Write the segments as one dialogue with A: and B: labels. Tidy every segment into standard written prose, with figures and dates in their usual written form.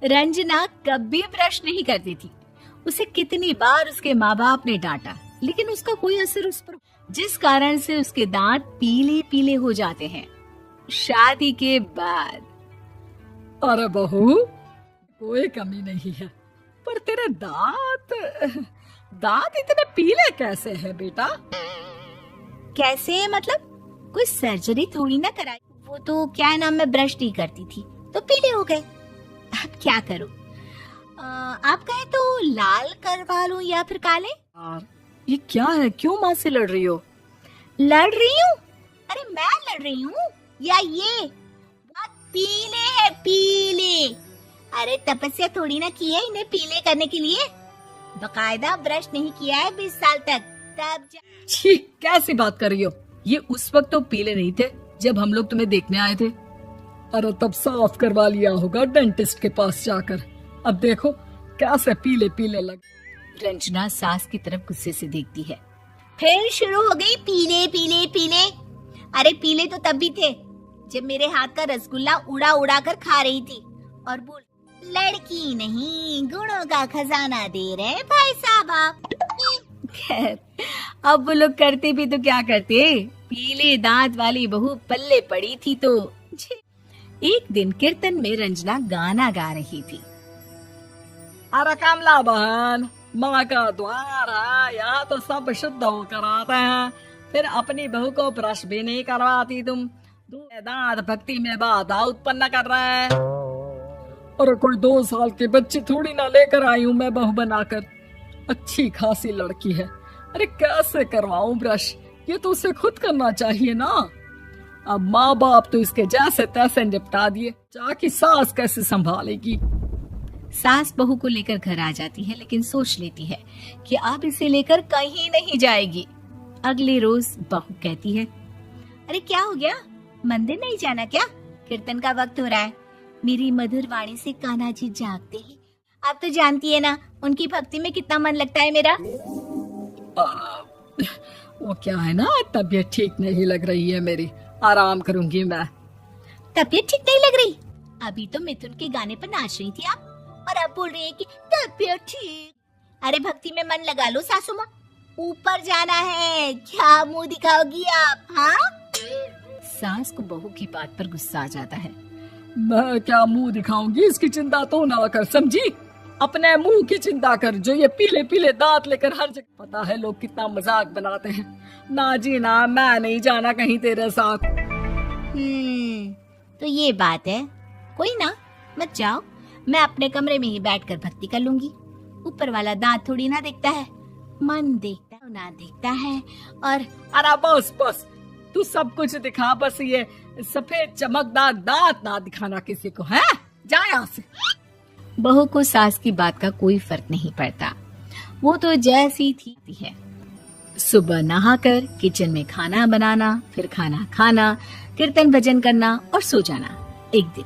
A: रंजना कभी ब्रश नहीं करती थी। उसे कितनी बार उसके माँ बाप ने डांटा, लेकिन उसका कोई असर उस पर, जिस कारण से उसके दांत पीले पीले हो जाते हैं। शादी के बाद
B: अरे बहू, कोई कमी नहीं है, पर तेरे दांत दांत इतने पीले कैसे हैं बेटा?
A: कैसे मतलब? कोई सर्जरी थोड़ी ना कराई। वो तो क्या नाम, मैं ब्रश नहीं करती थी तो पीले हो गए। अब क्या करूं? आप कहे तो लाल करवा लूं या फिर काले?
B: यार, ये क्या है? क्यों माँ से लड़ रही हो?
A: लड़ रही हूँ? अरे मैं लड़ रही हूँ या ये? बहुत पीले है, पीले। अरे तपस्या थोड़ी ना की है इन्हें पीले करने के लिए। बकायदा ब्रश नहीं किया है 20 साल तक, तब
B: छी, कैसी बात कर रही हो? ये उस वक्त तो पीले नहीं थे जब हम लोग तुम्हें देखने आए थे। अरे तब साफ करवा लिया होगा डेंटिस्ट के पास जाकर। अब देखो कैसे पीले पीले लग।
A: रंजना सास की तरफ गुस्से से देखती है। फिर शुरू हो गई पीले पीले पीले। अरे पीले तो तब भी थे जब मेरे हाथ का रसगुल्ला उड़ा उड़ा कर खा रही थी और बोल, लड़की नहीं गुणों का खजाना दे रहे भाई साहब आप। खैर, अब वो लोग करते भी तो क्या करते, पीले दांत वाली बहू पल्ले पड़ी थी तो। एक दिन कीर्तन में रंजना गाना गा रही थी।
B: अरे कमला बहन, माँ का द्वार है, यहाँ तो सब शुद्ध होकर आते हैं, फिर अपनी बहू को ब्रश भी नहीं करवाती तुम। दांत भक्ति में बाधा उत्पन्न कर रहा है। अरे कोई 2 साल के बच्चे थोड़ी ना लेकर आई हूँ मैं बहू बनाकर। अच्छी खासी लड़की है, अरे कैसे करवाऊं ब्रश? ये तो उसे खुद करना चाहिए ना। अब माँ बाप तो इसके जैसे तैसे निपटा दिए, जाके सास कैसे संभालेगी?
A: सास बहू को लेकर घर आ जाती है, लेकिन सोच लेती है कि अब इसे लेकर कहीं नहीं जाएगी। अगले रोज बहू कहती है, अरे क्या हो गया, मंदिर नहीं जाना क्या? कीर्तन का वक्त हो रहा है। मेरी मधुर वाणी से कान्हा जी जागते हैं। आप तो जानती है ना उनकी भक्ति में कितना मन लगता है मेरा।
B: वो क्या है ना, तबीयत ठीक नहीं लग रही है मेरी, आराम करूंगी मैं।
A: तबीयत ठीक नहीं लग रही? अभी तो मिथुन के गाने पर नाच रही थी आप, और अब बोल रही है कि तबीयत ठीक। अरे भक्ति में मन लगा लो सासू माँ, ऊपर जाना है, क्या मुंह दिखाओगी आप? हाँ? सास को बहू की बात पर गुस्सा आ जाता है।
B: मैं क्या मुंह दिखाऊंगी, इसकी चिंता तो ना कर, समझी? अपने मुंह की चिंता कर, जो ये पीले पीले दांत लेकर हर जगह। पता है लोग कितना मजाक बनाते हैं। ना जी ना, मैं नहीं जाना कहीं तेरे साथ।
A: तो ये बात है। कोई ना, मत जाओ, मैं अपने कमरे में ही बैठकर भक्ति कर लूंगी। ऊपर वाला दांत थोड़ी ना देखता है, मन देखता है ना देखता है। और
B: अरे बस बस, तू सब कुछ दिखा, बस ये सफेद चमकदार दांत ना दिखाना किसी को, है? जा यहाँ से।
A: बहू को सास की बात का कोई फर्क नहीं पड़ता, वो तो जैसी थी है। सुबह नहाकर किचन में खाना बनाना, फिर खाना खाना, कीर्तन भजन करना और सो जाना। एक दिन,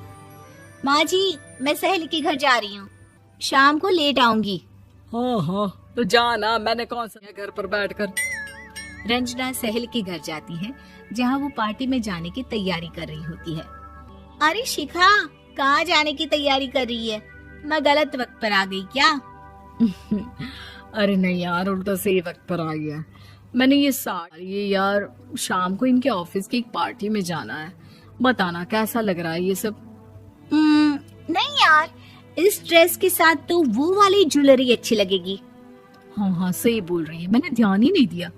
A: माँ जी मैं सहेली के घर जा रही हूँ, शाम को लेट आऊंगी।
B: हाँ, तो जाना, मैंने कौन सा घर पर बैठकर।
A: रंजना सहेली के घर जाती है, जहाँ वो पार्टी में जाने की तैयारी कर रही होती है। अरे शिखा, कहाँ जाने की तैयारी कर रही है? मैं गलत वक्त पर आ गई क्या?
B: अरे नहीं यार, उल्टा सही वक्त पर आई है। मैंने ये यार, शाम को इनके ऑफिस की एक पार्टी में जाना है, बताना कैसा लग रहा है ये सब?
A: नहीं यार, इस ड्रेस के साथ तो वो वाली ज्वेलरी अच्छी लगेगी।
B: हाँ, सही बोल रही है, मैंने ध्यान ही नहीं दिया।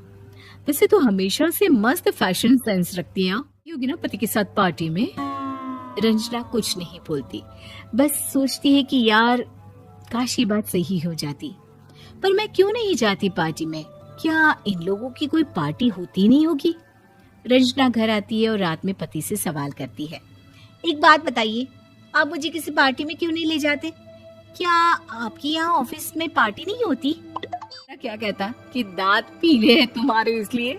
B: वैसे तो हमेशा से मस्त फैशन सेंस रखती है होगी ना पति के साथ पार्टी में।
A: रंजना कुछ नहीं बोलती, बस सोचती है कि यार काश ये बात सही हो जाती, पर मैं क्यों नहीं जाती पार्टी में? क्या इन लोगों की कोई पार्टी होती नहीं होगी? रंजना घर आती है और रात में पति से सवाल करती है, एक बात बताइए, आप मुझे किसी पार्टी में क्यों नहीं ले जाते? क्या आपके यहाँ ऑफिस में पार्टी नहीं होती?
B: क्या कहता कि दांत पीले हैं तुम्हारे इसलिए?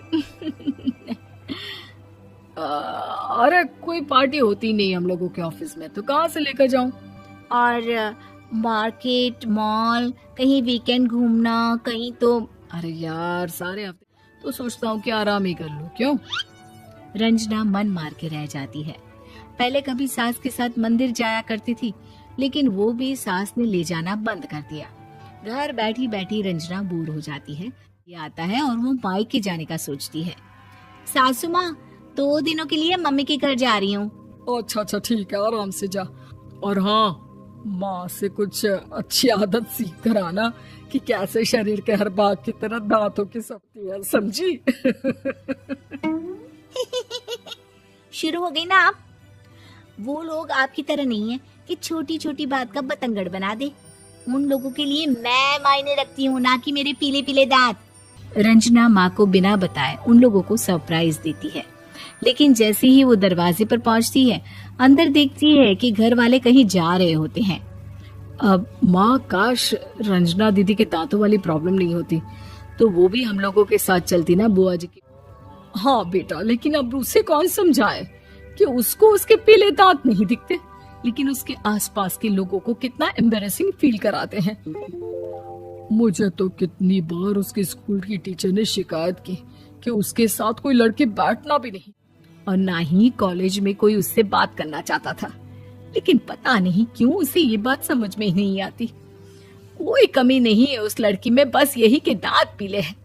B: अरे कोई पार्टी होती नहीं हम लोगों के ऑफिस में, तो कहाँ से लेकर जाऊं?
A: और मार्केट, मॉल, कहीं वीकेंड घूमना, कहीं तो।
B: अरे यार, सारे हफ्ते तो सोचता हूँ कि आराम ही कर लूं, क्यों?
A: रंजना मन मार के रह जाती है। पहले कभी सास के साथ मंदिर जाया करती थी, लेकिन वो भी सास ने ले जाना बंद कर दिया। घर बैठी बैठी रंजना बोर हो जाती है। ये आता है और वो मायके जाने का सोचती है। सासू माँ, 2 दिनों के लिए मम्मी के घर जा रही हूँ।
B: अच्छा अच्छा ठीक है, आराम से जा। और हाँ, माँ से कुछ अच्छी आदत सीख कर आना कि कैसे शरीर के हर भाग की तरह दांतों की सख्ती है, समझी?
A: शुरू हो गई ना आप। वो लोग आपकी तरह नहीं है कि छोटी छोटी बात का बतंगड़ बना दे। उन लोगों के लिए मैं मायने रखती हूँ, ना कि मेरे पीले पीले दांत। रंजना माँ को बिना बताए उन लोगों को सरप्राइज देती है, लेकिन जैसे ही वो दरवाजे पर पहुंचती है, अंदर देखती है कि घर वाले कहीं जा रहे होते हैं।
B: अब माँ, काश रंजना दीदी के दांतों वाली प्रॉब्लम नहीं होती तो वो भी हम लोगों के साथ चलती ना बुआ जी की। हाँ बेटा, लेकिन अब उसे कौन समझाए कि उसको उसके पीले दांत नहीं दिखते, लेकिन उसके आसपास के लोगों को कितना एम्बैरेसिंग फील कराते हैं। मुझे तो कितनी बार उसके स्कूल की टीचर ने शिकायत की कि उसके साथ कोई लड़के बैठना भी नहीं और ना ही कॉलेज में कोई उससे बात करना चाहता था, लेकिन पता नहीं क्यों उसे ये बात समझ में ही नहीं आती। कोई कमी नहीं है उस लड़की में, बस यही कि दांत पीले हैं।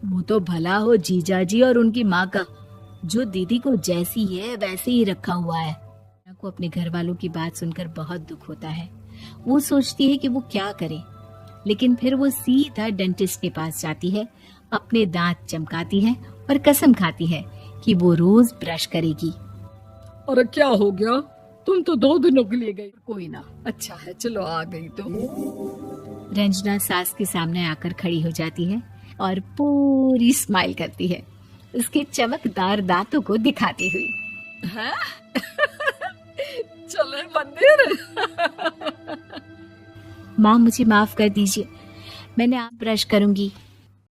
B: वो तो भला हो जीजा जी और उनकी माँ का, जो दीदी को जैसी है वैसे ही रखा हुआ है। को अपने घर वालों की बात सुनकर बहुत दुख होता है। वो सोचती है कि वो क्या करे, लेकिन फिर वो सीधा डेंटिस्ट के पास जाती है, अपने दांत चमकाती है और कसम खाती है कि वो रोज ब्रश करेगी। अरे क्या हो गया, तुम तो 2 दिनों के लिए गई। कोई ना, अच्छा है, चलो आ गई तो। रंजना सास के सामने आकर खड़ी हो जाती है और पूरी स्माइल करती है, उसके चमकदार दांतों को दिखाती हुई। है? चले मंदिर। माँ, मुझे माफ कर दीजिए, मैंने आप ब्रश करूंगी।